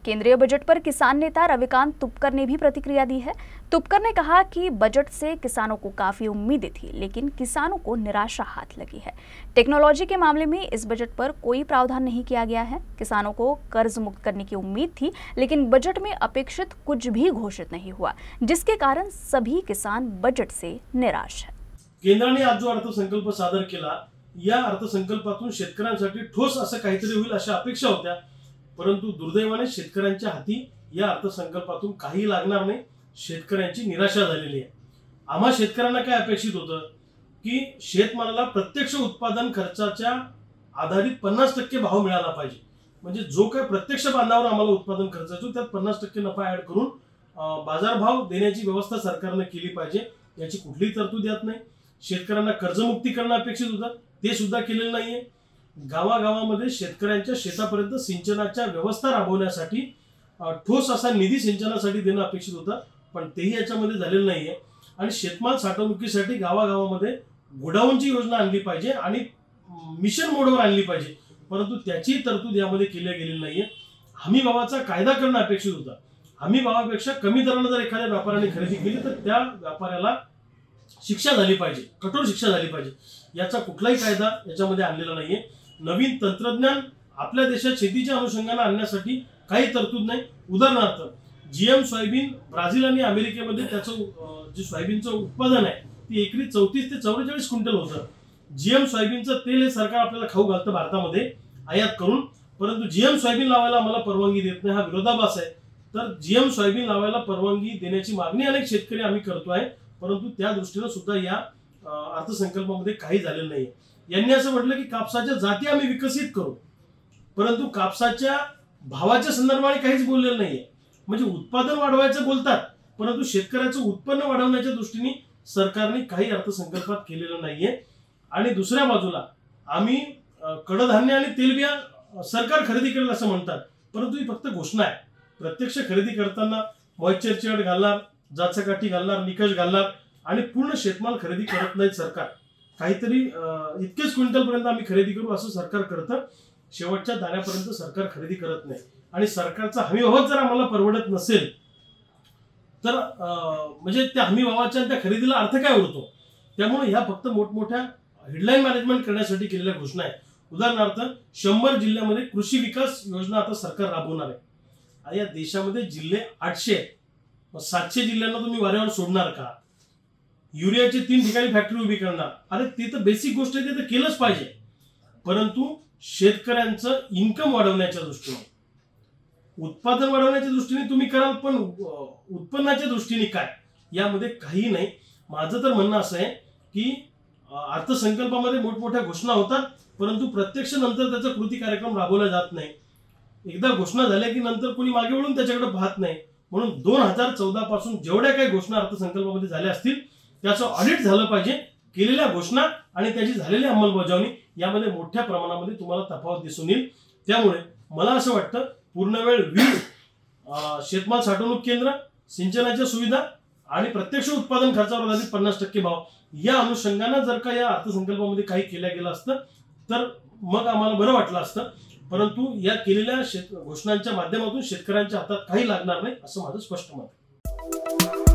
केंद्रीय बजट पर किसान नेता रविकांत तुपकर ने भी प्रतिक्रिया दी है। तुपकर ने कहा कि बजट से किसानों को काफी उम्मीदें थी, लेकिन किसानों को निराशा हाथ लगी है। टेक्नोलॉजी के मामले में इस बजट पर कोई प्रावधान नहीं किया गया है। किसानों को कर्ज मुक्त करने की उम्मीद थी, लेकिन बजट में अपेक्षित कुछ भी घोषित नहीं हुआ, जिसके कारण सभी किसान बजट से निराश है। केंद्राने आज जो अर्थसंकल्प सादर केला, या अर्थसंकल्पातून शेतकऱ्यांसाठी ठोस असं काहीतरी होईल अशा अपेक्षा होत्या, परंतु दुर्दैवाने शेतकऱ्यांच्या हाती या अर्थसंकल्पातून काही लागणार नाही। शेतकऱ्यांची निराशा झालेली आहे। आम्हा शेतकऱ्यांना काय अपेक्षित होतं की शेतमालाला प्रत्यक्ष उत्पादन खर्चाच्या आधारित 50% भाव मिळाला पाहिजे। म्हणजे जो काय प्रत्यक्ष बांधावर आम्हाला उत्पादन खर्च येतो त्यात 50% नफा ऍड करून बाजारभाव देण्याची व्यवस्था सरकारने केली पाहिजे। याची कुठलीही तरतूद यात नाही। शेतकऱ्यांना कर्जमुक्ती करणं अपेक्षित होतं, ते सुद्धा केलेलं नाहीये। गावागावामध्ये शेतकऱ्यांच्या शेतापर्यंत सिंचनाच्या व्यवस्था राबवण्यासाठी ठोस असा निधी सिंचनासाठी देणं अपेक्षित होतं, पण तेही याच्यामध्ये झालेलं नाहीये। आणि शेतमाल साठवणुकीसाठी गावागावामध्ये गोडाऊनची योजना आणली पाहिजे आणि मिशन मोडवर आणली पाहिजे, परंतु त्याची तरतूद यामध्ये केली गेलेली नाहीये। हमी भावाचा कायदा करणं अपेक्षित होतं। हमी भावापेक्षा कमी दराने जर एखाद्या व्यापाऱ्याने खरेदी केली तर त्या व्यापाऱ्याला शिक्षा झाली पाहिजे, कठोर शिक्षा झाली पाहिजे। याचा कुठलाही कायदा याच्यामध्ये आणलेला नाहीये। नवीन तंत्रज्ञान आपल्या देशात शेतीच्या अनुषंगाने आणण्यासाठी काही तरतूद नाही। उदाहरणार्थ जीएम सोयाबीन ब्राझील आणि अमेरिकेमध्ये त्याचं जे सोयाबीनचं उत्पादन आहे ते एकरी 34 ते 44 क्विंटल होतं। जीएम सोयाबीनचं तेल हे सरकार आपल्याला खाऊ घालतं भारतामध्ये आयात करून, परंतु जीएम सोयाबीन लावायला आम्हाला परवानगी देत नाही। हा विरोधाभास आहे। तर जीएम सोयाबीन लावायला परवानगी देण्याची मागणी अनेक शेतकरी आम्ही करतोय, परंतु त्या दृष्टीने सुद्धा या अर्थसंकल्पामध्ये काही झालेलं नाहीये। यांनी असं म्हटलं की कापसाच्या जाती आम्ही विकसित करू, परंतु कापसाच्या भावाच्या संदर्भाने काहीच बोललेलं नाहीये। म्हणजे उत्पादन वाढवायचं बोलतात, परंतु शेतकऱ्याचं उत्पन्न वाढवण्याच्या दृष्टीने सरकारने काही अर्थसंकल्पात केलेलं नाहीये। आणि दुसऱ्या बाजूला आम्ही कडधान्य आणि तेलबिया सरकार खरेदी करेल असं म्हणतात, परंतु ही फक्त घोषणा आहे। प्रत्यक्ष खरेदी करताना मॉइश्चर चार्ट घालणार, जाचकाठी घालणार, निकष घालणार आणि पूर्ण शेतमाल खरेदी करत नाही सरकार। काहीतरी इतकेच क्विंटल पर्यंत आम्ही खरेदी करू असं सरकार करतं, शेवटच्या दाण्यापर्यंत सरकार खरेदी करत नाही। आणि सरकारचा हमी भाव जर आम्हाला परवडत नसेल तर म्हणजे त्या हमी भावाच्या त्या खरेदीला अर्थ काय उरतो? त्यामुळे ह्या फक्त मोठमोठ्या हेडलाईन मॅनेजमेंट करण्यासाठी केलेल्या घोषणा आहेत। उदाहरणार्थ 100 जिल्ह्यामध्ये कृषी विकास योजना आता सरकार राबवणार आहे। या देशामध्ये जिल्हे 800 आहेत, 700 जिल्ह्यांना तुम्ही वाऱ्यावर सोडणार का? युरियाचे 3 ठिकाणी फॅक्टरी उभी करणार, अरे ते तर बेसिक गोष्ट आहे, ते तर केलंच पाहिजे। परंतु शेतकऱ्यांचं इन्कम वाढवण्याच्या दृष्टीने, उत्पादन वाढवण्याच्या दृष्टीने तुम्ही कराल, पण उत्पन्नाच्या दृष्टीने काय? यामध्ये काही नाही। माझं तर म्हणणं असं आहे की अर्थसंकल्पामध्ये मोठमोठ्या घोषणा होतात, परंतु प्रत्यक्ष नंतर त्याचा कृती कार्यक्रम राबवला जात नाही। एकदा घोषणा झाल्या की नंतर कोणी मागे वळून त्याच्याकडे पाहत नाही। म्हणून 2014 पासून जेवढ्या काही घोषणा अर्थसंकल्पामध्ये झाल्या असतील त्याचं ऑडिट झालं पाहिजे। केलेल्या घोषणा आणि त्याची झालेली अंमलबजावणी यामध्ये मोठ्या प्रमाणामध्ये तुम्हाला तफावत दिसून येईल। त्यामुळे मला असं वाटतं पूर्णवेळ वीज, शेतमाल साठवणूक केंद्र, सिंचनाच्या सुविधा आणि प्रत्यक्ष उत्पादन खर्चावर आधारित 50% भाव या अनुषंगाने जर का या अर्थसंकल्पामध्ये काही केलं गेलं असतं तर मग आम्हाला बरं वाटलं असतं, परंतु या केलेल्या घोषणांच्या माध्यमातून शेतकऱ्यांच्या हातात काही लागणार नाही असं माझं स्पष्ट मत आहे।